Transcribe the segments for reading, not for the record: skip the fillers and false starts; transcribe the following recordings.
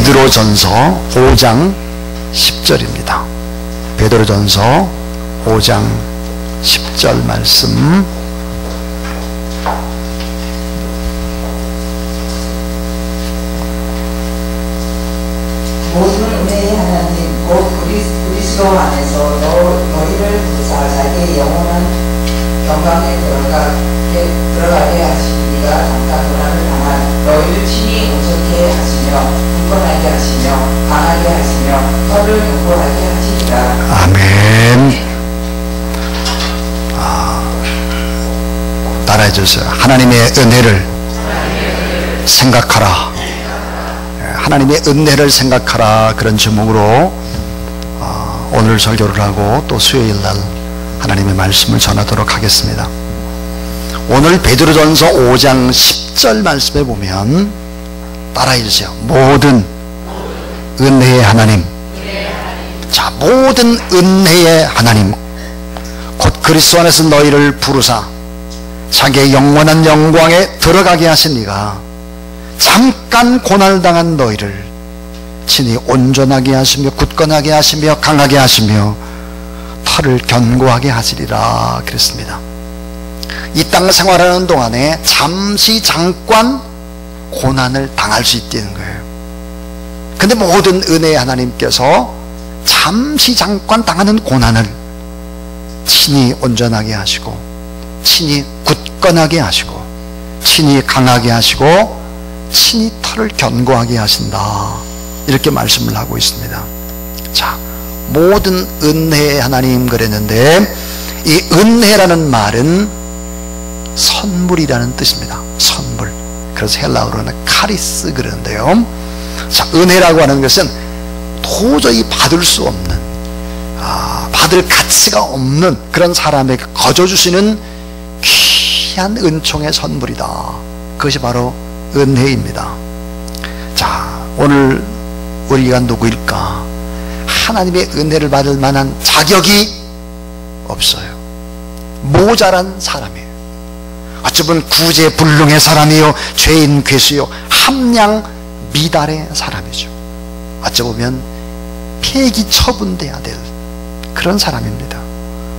베드로전서 5장 10절입니다. 베드로전서 5장 10절 말씀. 모든 은혜의 하나님 곧 그리스도 안에서 너희를 부사 자기의 영원한 영광에 들어가게 하시니가 잠깐 고난을 당한 너희를 친히 온전케 하시며 굳건하게 하시며 강하게 하시며 혀를 견고하게 하시리라. 아멘. 따라해 주세요. 하나님의 은혜를 생각하라. 하나님의 은혜를 생각하라. 그런 제목으로 오늘 설교를 하고 또 수요일날 하나님의 말씀을 전하도록 하겠습니다. 오늘 베드로전서 5장 10절 말씀에 보면 따라해 주세요. 모든 은혜의 하나님. 자, 모든 은혜의 하나님 곧 그리스도 안에서 너희를 부르사 자기의 영원한 영광에 들어가게 하신 이가 잠깐 고난을 당한 너희를 친히 온전하게 하시며 굳건하게 하시며 강하게 하시며 털을 견고하게 하시리라 그랬습니다. 이 땅 생활하는 동안에 잠깐 고난을 당할 수 있다는 거예요. 근데 모든 은혜의 하나님께서 잠깐 당하는 고난을 친히 온전하게 하시고 친히 굳건하게 하시고 친히 강하게 하시고 친히 털을 견고하게 하신다, 이렇게 말씀을 하고 있습니다. 자, 모든 은혜의 하나님 그랬는데 이 은혜라는 말은 선물이라는 뜻입니다. 선물. 그래서 헬라어로는 카리스 그러는데요. 자, 은혜라고 하는 것은 도저히 받을 수 없는, 받을 가치가 없는 그런 사람에게 거저주시는 귀한 은총의 선물이다. 그것이 바로 은혜입니다. 자, 오늘 우리가 누구일까? 하나님의 은혜를 받을 만한 자격이 없어요. 모자란 사람이에요. 어쩌면 구제불능의 사람이요, 죄인 괴수요, 함량 미달의 사람이죠. 어쩌면 폐기 처분돼야 될 그런 사람입니다.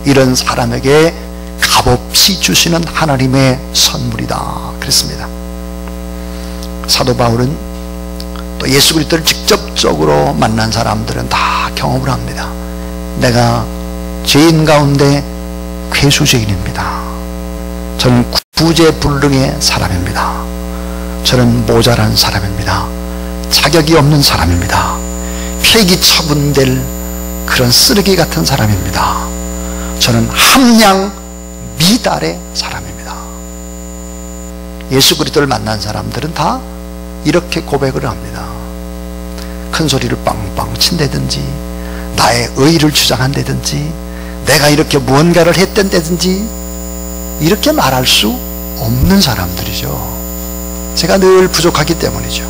이런 사람에게 값없이 주시는 하나님의 선물이다 그랬습니다. 사도 바울은 또 예수 그리스도를 직접적으로 만난 사람들은 다 경험을 합니다. 내가 죄인 가운데 괴수죄인입니다. 저는 구제불능의 사람입니다. 저는 모자란 사람입니다. 자격이 없는 사람입니다. 폐기 처분될 그런 쓰레기 같은 사람입니다. 저는 함량 미달의 사람입니다. 예수 그리스도를 만난 사람들은 다 이렇게 고백을 합니다. 큰 소리를 빵빵 친다든지, 나의 의의를 주장한다든지, 내가 이렇게 무언가를 했던다든지 이렇게 말할 수 없는 사람들이죠. 제가 늘 부족하기 때문이죠.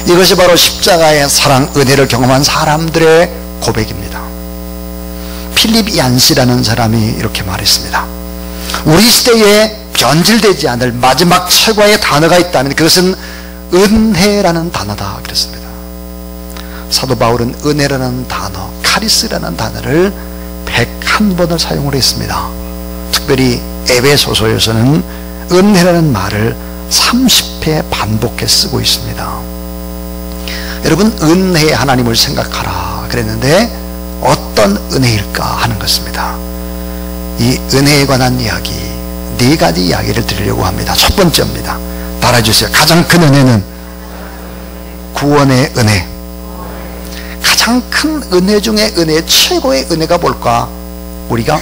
이것이 바로 십자가의 사랑, 은혜를 경험한 사람들의 고백입니다. 필립 얀시라는 사람이 이렇게 말했습니다. 우리 시대에 변질되지 않을 마지막 최고의 단어가 있다면 그것은 은혜라는 단어다 그랬습니다. 사도 바울은 은혜라는 단어, 카리스라는 단어를 101번을 사용을 했습니다. 특별히 에베소서에서는 은혜라는 말을 30회 반복해 쓰고 있습니다. 여러분, 은혜의 하나님을 생각하라 그랬는데 어떤 은혜일까 하는 것입니다. 이 은혜에 관한 이야기, 네 가지 이야기를 드리려고 합니다. 첫 번째입니다. 따라해주세요. 가장 큰 은혜는 구원의 은혜. 가장 큰 은혜 중에 은혜, 최고의 은혜가 뭘까? 우리가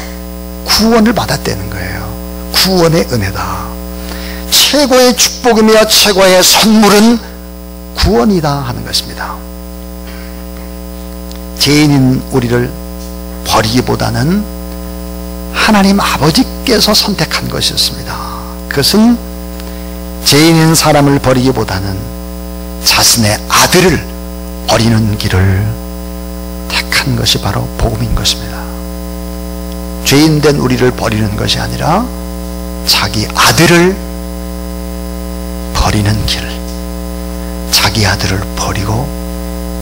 구원을 받았다는 거예요. 구원의 은혜다. 최고의 축복이며 최고의 선물은 구원이다 하는 것입니다. 죄인인 우리를 버리기보다는 하나님 아버지께서 선택한 것이었습니다. 그것은 죄인인 사람을 버리기보다는 자신의 아들을 버리는 길을 택한 것이 바로 복음인 것입니다. 죄인된 우리를 버리는 것이 아니라 자기 아들을 버리는 길, 자기 아들을 버리고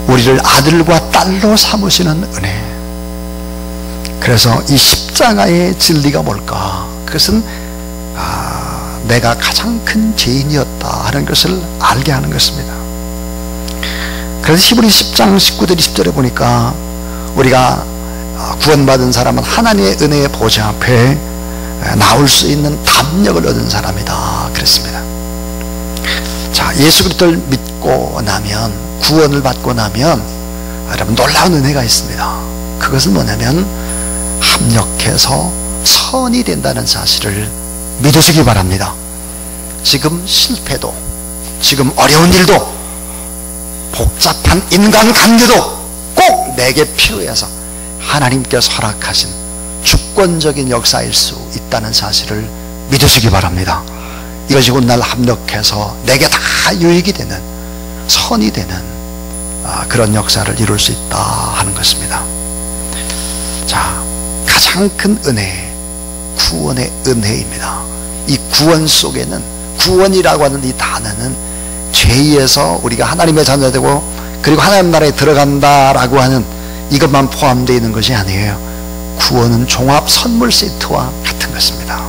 우리를 아들과 딸로 삼으시는 은혜. 그래서 이 십자가의 진리가 뭘까? 그것은 내가 가장 큰 죄인이었다 하는 것을 알게 하는 것입니다. 그래서 히브리 10장 19절 20절에 보니까 우리가 구원받은 사람은 하나님의 은혜의 보좌 앞에 나올 수 있는 담력을 얻은 사람이다 그랬습니다. 자, 예수 그리스도를 믿고 나면, 구원을 받고 나면 여러분 놀라운 은혜가 있습니다. 그것은 뭐냐면 합력해서 선이 된다는 사실을 믿으시기 바랍니다. 지금 실패도, 지금 어려운 일도, 복잡한 인간관계도 꼭 내게 필요해서 하나님께서 허락하신 주권적인 역사일 수 있다는 사실을 믿으시기 바랍니다. 이것이 훗날 합력해서 내게 다 유익이 되는, 선이 되는 그런 역사를 이룰 수 있다 하는 것입니다. 자, 가장 큰 은혜, 구원의 은혜입니다. 이 구원 속에는, 구원이라고 하는 이 단어는 죄에서 우리가 하나님의 자녀되고 그리고 하나님 나라에 들어간다라고 하는 이것만 포함되어 있는 것이 아니에요. 구원은 종합 선물 세트와 같은 것입니다.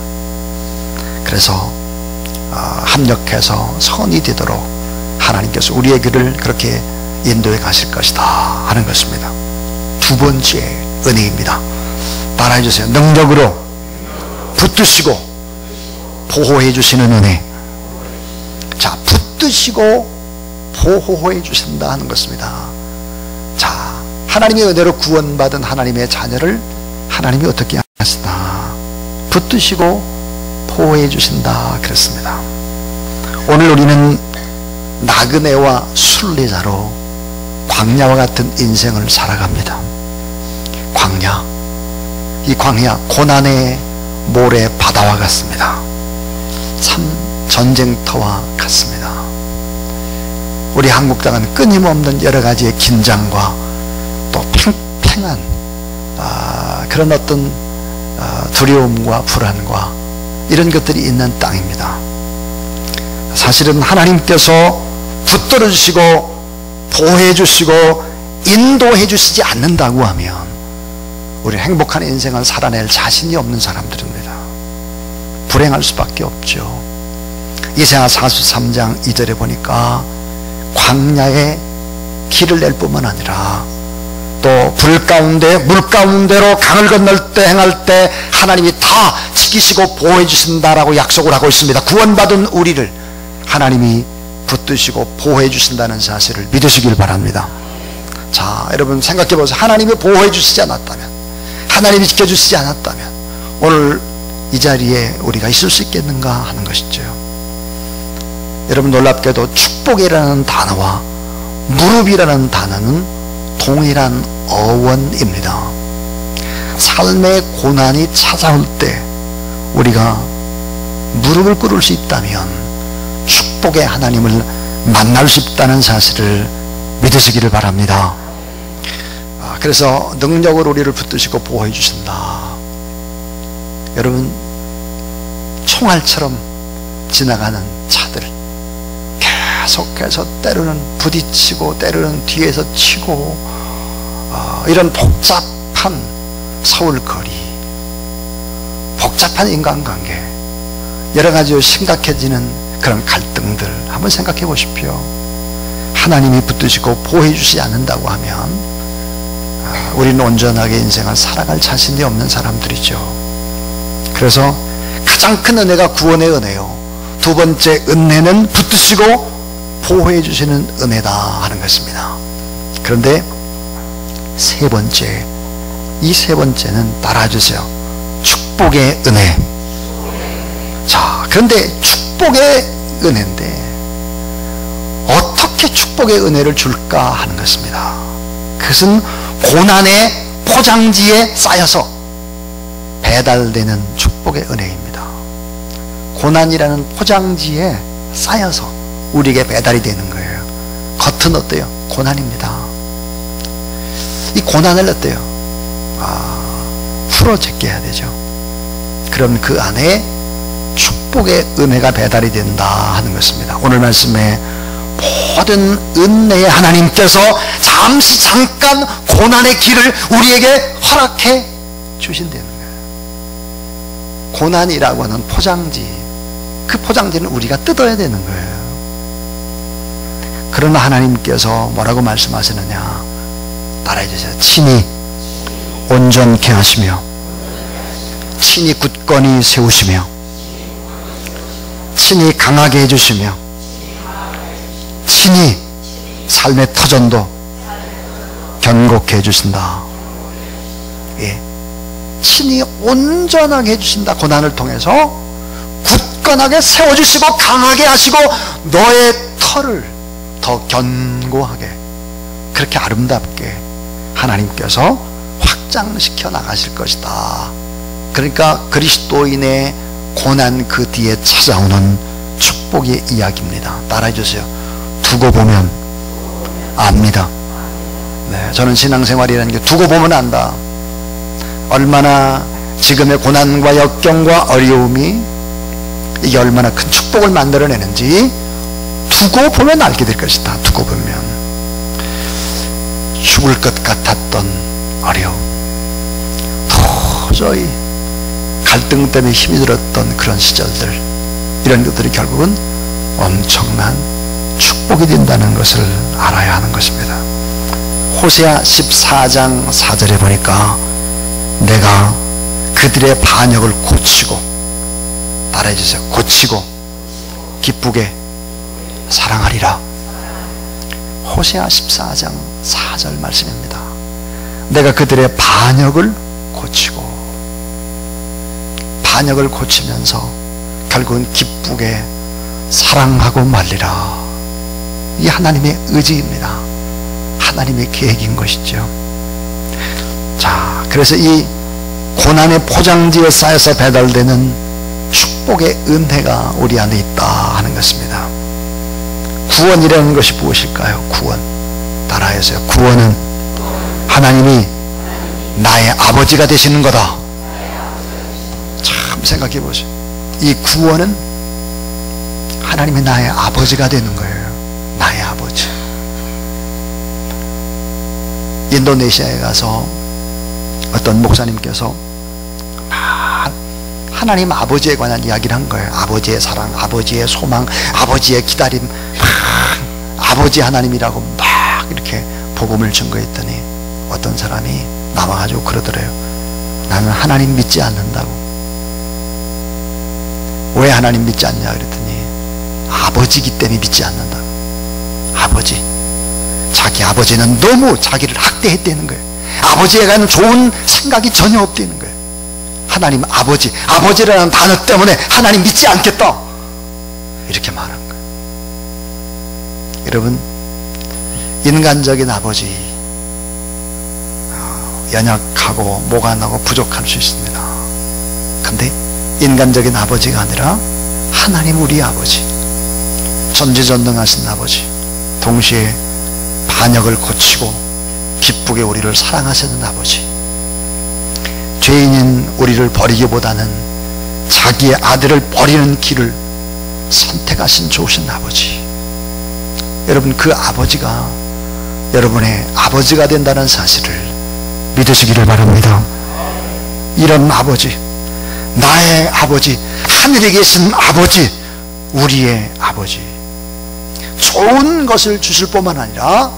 그래서 합력해서 선이 되도록 하나님께서 우리의 길을 그렇게 인도해 가실 것이다 하는 것입니다. 두 번째 은혜입니다. 따라해 주세요. 능력으로 붙드시고 보호해 주시는 은혜. 자, 붙드시고 보호해 주신다 하는 것입니다. 자, 하나님의 은혜로 구원받은 하나님의 자녀를 하나님이 어떻게 하시나? 붙드시고 보호해 주신다 그랬습니다. 오늘 우리는 나그네와 순례자로 광야와 같은 인생을 살아갑니다. 광야, 이 광야 고난의 모래 바다와 같습니다. 참 전쟁터와 같습니다. 우리 한국 땅은 끊임없는 여러 가지의 긴장과 또 팽팽한 그런 어떤 두려움과 불안과 이런 것들이 있는 땅입니다. 사실은 하나님께서 붙들어 주시고 보호해 주시고 인도해 주시지 않는다고 하면 우리 행복한 인생을 살아낼 자신이 없는 사람들입니다. 불행할 수밖에 없죠. 이사야 43장 2절에 보니까 광야에 길을 낼 뿐만 아니라 또 불 가운데 물 가운데로 강을 건널 때 행할 때 하나님이 다 지키시고 보호해 주신다라고 약속을 하고 있습니다. 구원받은 우리를 하나님이 붙드시고 보호해 주신다는 사실을 믿으시길 바랍니다. 자, 여러분 생각해 보세요. 하나님이 보호해 주시지 않았다면, 하나님이 지켜주시지 않았다면 오늘 이 자리에 우리가 있을 수 있겠는가 하는 것이죠. 여러분 놀랍게도 축복이라는 단어와 무릎이라는 단어는 동일한 어원입니다. 삶의 고난이 찾아올 때 우리가 무릎을 꿇을 수 있다면 축복의 하나님을 만날 수 있다는 사실을 믿으시기를 바랍니다. 그래서 능력으로 우리를 붙드시고 보호해 주신다. 여러분 총알처럼 지나가는 차들 계속해서 때로는 부딪히고 때로는 뒤에서 치고 이런 복잡한 서울거리, 복잡한 인간관계, 여러 가지로 심각해지는 그런 갈등들 한번 생각해 보십시오. 하나님이 붙드시고 보호해 주시지 않는다고 하면 우리는 온전하게 인생을 살아갈 자신이 없는 사람들이죠. 그래서 가장 큰 은혜가 구원의 은혜요, 두 번째 은혜는 붙드시고 보호해 주시는 은혜다 하는 것입니다. 그런데 세 번째, 이 세 번째는 따라해 주세요. 축복의 은혜. 자, 그런데 축복의 은혜인데 어떻게 축복의 은혜를 줄까 하는 것입니다. 그것은 고난의 포장지에 쌓여서 배달되는 축복의 은혜입니다. 고난이라는 포장지에 쌓여서 우리에게 배달이 되는 거예요. 겉은 어때요? 고난입니다. 이 고난을 어때요? 풀어 제껴야 되죠. 그럼 그 안에 축복의 은혜가 배달이 된다 하는 것입니다. 오늘 말씀에 모든 은혜의 하나님께서 잠시 잠깐 고난의 길을 우리에게 허락해 주신다는 거예요. 고난이라고 하는 포장지, 그 포장지는 우리가 뜯어야 되는 거예요. 그러나 하나님께서 뭐라고 말씀하시느냐, 따라해 주세요. 친히 온전케 하시며 친히 굳건히 세우시며 친히 강하게 해주시며 친히 삶의 터전도 견고케 해주신다. 예. 친히 온전하게 해주신다. 고난을 통해서 굳건하게 세워주시고 강하게 하시고 너의 터를 더 견고하게, 그렇게 아름답게 하나님께서 확장시켜 나가실 것이다. 그러니까 그리스도인의 고난 그 뒤에 찾아오는 축복의 이야기입니다. 따라해 주세요. 두고 보면 압니다. 네, 저는 신앙생활이라는 게 두고 보면 안다. 얼마나 지금의 고난과 역경과 어려움이 이게 얼마나 큰 축복을 만들어내는지 두고 보면 알게 될 것이다. 두고 보면 죽을 것 같았던 어려움, 도저히 갈등 때문에 힘이 들었던 그런 시절들, 이런 것들이 결국은 엄청난 축복이 된다는 것을 알아야 하는 것입니다. 호세아 14장 4절에 보니까 내가 그들의 반역을 고치고, 따라해 주세요. 고치고 기쁘게 사랑하리라. 호세아 14장 4절 말씀입니다. 내가 그들의 반역을 고치고, 반역을 고치면서 결국은 기쁘게 사랑하고 말리라. 이 하나님의 의지입니다. 하나님의 계획인 것이죠. 자, 그래서 이 고난의 포장지에 쌓여서 배달되는 축복의 은혜가 우리 안에 있다 하는 것입니다. 구원이라는 것이 무엇일까요? 구원. 따라해서요. 구원은 하나님이 나의 아버지가 되시는 거다. 참 생각해 보세요. 이 구원은 하나님이 나의 아버지가 되는 거예요. 나의 아버지. 인도네시아에 가서 어떤 목사님께서 하나님 아버지에 관한 이야기를 한 거예요. 아버지의 사랑, 아버지의 소망, 아버지의 기다림, 아버지 하나님이라고 막 이렇게 복음을 증거했더니 어떤 사람이 나와가지고 그러더래요. 나는 하나님 믿지 않는다고. 왜 하나님 믿지 않냐 그랬더니 아버지기 때문에 믿지 않는다고. 아버지. 자기 아버지는 너무 자기를 학대했다는 거예요. 아버지에 관한 좋은 생각이 전혀 없다는 거예요. 하나님 아버지, 아버지라는 단어 때문에 하나님 믿지 않겠다, 이렇게 말한 거예요. 여러분, 인간적인 아버지 연약하고 모간하고 부족할 수 있습니다. 근데 인간적인 아버지가 아니라 하나님 우리 아버지, 전지전능하신 아버지, 동시에 반역을 고치고 기쁘게 우리를 사랑하시는 아버지, 죄인인 우리를 버리기보다는 자기의 아들을 버리는 길을 선택하신 좋으신 아버지, 여러분 그 아버지가 여러분의 아버지가 된다는 사실을 믿으시기를 바랍니다. 이런 아버지, 나의 아버지, 하늘에 계신 아버지, 우리의 아버지, 좋은 것을 주실 뿐만 아니라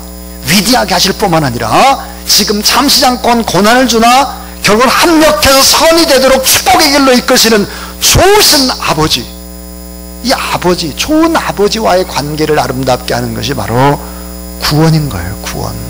위대하게 하실 뿐만 아니라 지금 잠시 잠깐 고난을 주나 결국은 합력해서 선이 되도록 축복의 길로 이끄시는 좋으신 아버지, 이 아버지, 좋은 아버지와의 관계를 아름답게 하는 것이 바로 구원인 거예요. 구원.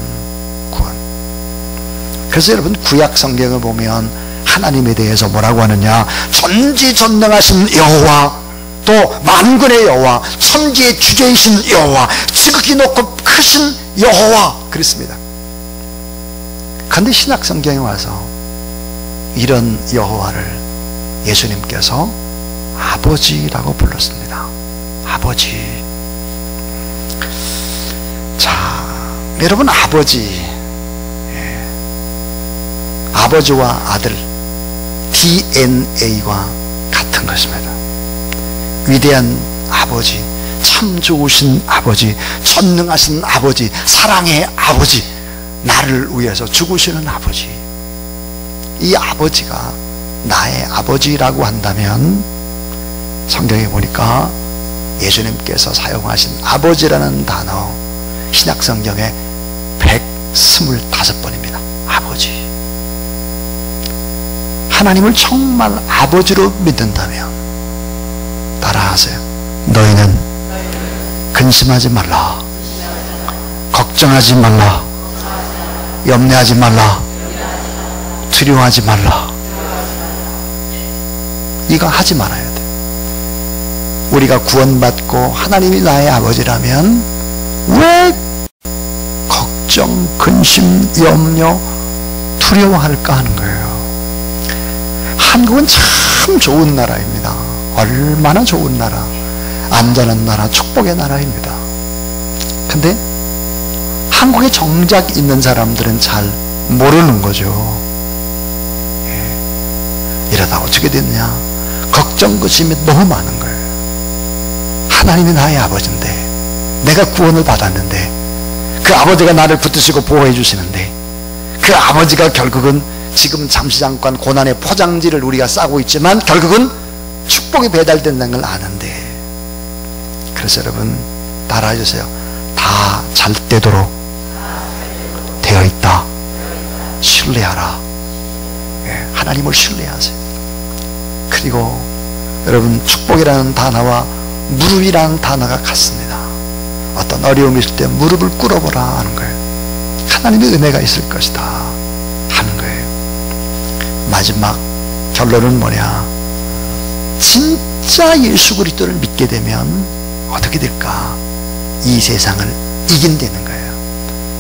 그래서 여러분 구약 성경을 보면 하나님에 대해서 뭐라고 하느냐, 전지전능하신 여호와, 또 만군의 여호와, 천지의 주제이신 여호와, 지극히 높고 크신 여호와 그랬습니다. 그런데 신약 성경에 와서 이런 여호와를 예수님께서 아버지라고 불렀습니다. 아버지. 자, 여러분 아버지, 아버지와 아들 DNA가 같은 것입니다. 위대한 아버지, 참 좋으신 아버지, 전능하신 아버지, 사랑의 아버지, 나를 위해서 죽으시는 아버지. 이 아버지가 나의 아버지라고 한다면 성경에 보니까 예수님께서 사용하신 아버지라는 단어 신약성경에 125번입니다. 아버지. 하나님을 정말 아버지로 믿는다면 따라하세요. 너희는 근심하지 말라, 걱정하지 말라, 염려하지 말라, 두려워하지 말라. 이거 하지 말아야 돼. 우리가 구원받고 하나님이 나의 아버지라면 왜 걱정, 근심, 염려, 두려워할까 하는 거예요. 한국은 참 좋은 나라입니다. 얼마나 좋은 나라, 안전한 나라, 축복의 나라입니다. 근데 한국에 정작 있는 사람들은 잘 모르는 거죠. 이러다 어떻게 됐냐, 걱정, 근심이 너무 많은 거예요. 하나님이 나의 아버지인데, 내가 구원을 받았는데, 그 아버지가 나를 붙드시고 보호해 주시는데, 그 아버지가 결국은 지금 잠시 잠깐 고난의 포장지를 우리가 싸고 있지만 결국은 축복이 배달된다는 걸 아는데, 그래서 여러분 따라해 주세요. 다 잘 되도록 되어 있다. 신뢰하라. 하나님을 신뢰하세요. 그리고 여러분, 축복이라는 단어와 무릎이라는 단어가 같습니다. 어떤 어려움이 있을 때 무릎을 꿇어보라 하는 거예요. 하나님의 은혜가 있을 것이다 하는 거예요. 마지막 결론은 뭐냐, 진짜 예수 그리스도를 믿게 되면 어떻게 될까? 이 세상을 이긴다는 거예요.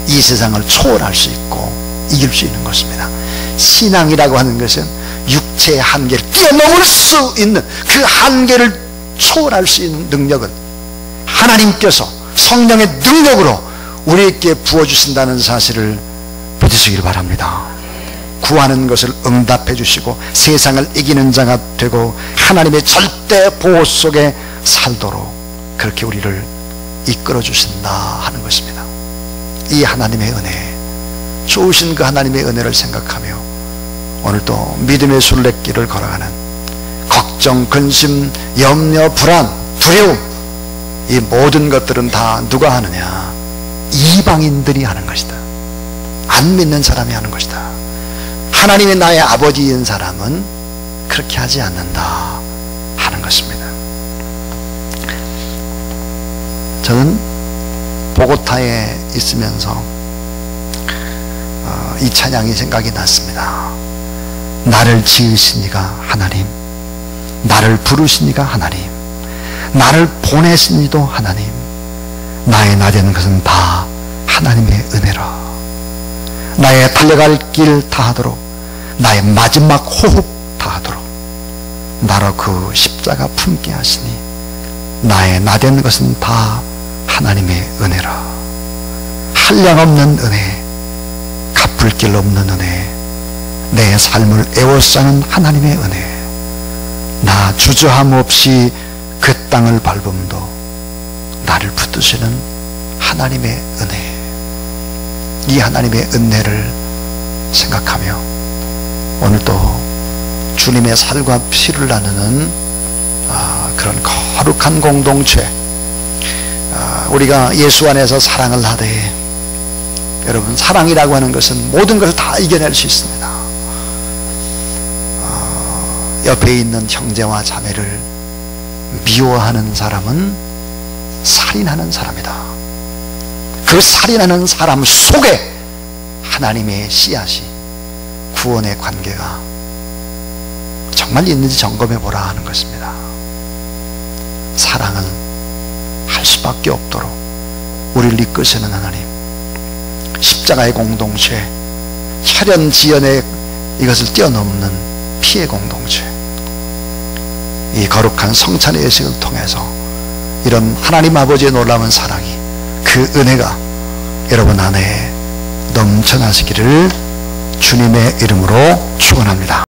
이 세상을 초월할 수 있고 이길 수 있는 것입니다. 신앙이라고 하는 것은 육체의 한계를 뛰어넘을 수 있는, 그 한계를 초월할 수 있는 능력은 하나님께서 성령의 능력으로 우리에게 부어주신다는 사실을 믿으시길 바랍니다. 구하는 것을 응답해 주시고 세상을 이기는 자가 되고 하나님의 절대 보호 속에 살도록 그렇게 우리를 이끌어 주신다 하는 것입니다. 이 하나님의 은혜, 좋으신 그 하나님의 은혜를 생각하며 오늘도 믿음의 순례길을 걸어가는 걱정, 근심, 염려, 불안, 두려움, 이 모든 것들은 다 누가 하느냐? 이방인들이 하는 것이다. 안 믿는 사람이 하는 것이다. 하나님이 나의 아버지인 사람은 그렇게 하지 않는다 하는 것입니다. 저는 보고타에 있으면서 이 찬양이 생각이 났습니다. 나를 지으신 이가 하나님, 나를 부르신 이가 하나님, 나를 보내신 이도 하나님, 나의 나된 것은 다 하나님의 은혜라. 나의 달려갈 길 다하도록, 나의 마지막 호흡 다하도록 나로 그 십자가 품게 하시니 나의 나된 것은 다 하나님의 은혜라. 한량없는 은혜, 갚을 길 없는 은혜, 내 삶을 애워싸는 하나님의 은혜, 나 주저함 없이 그 땅을 밟음도 나를 붙드시는 하나님의 은혜, 이 하나님의 은혜를 생각하며 오늘도 주님의 살과 피를 나누는 그런 거룩한 공동체, 우리가 예수 안에서 사랑을 하되, 여러분, 사랑이라고 하는 것은 모든 것을 다 이겨낼 수 있습니다. 옆에 있는 형제와 자매를 미워하는 사람은 살인하는 사람이다. 그 살인하는 사람 속에 하나님의 씨앗이, 구원의 관계가 정말 있는지 점검해 보라 하는 것입니다. 사랑을 할 수밖에 없도록 우리를 이끄시는 하나님, 십자가의 공동체, 혈연지연의 이것을 뛰어넘는 피의 공동체, 이 거룩한 성찬의 예식을 통해서 이런 하나님 아버지의 놀라운 사랑이, 그 은혜가 여러분 안에 넘쳐나시기를 주님의 이름으로 축원합니다.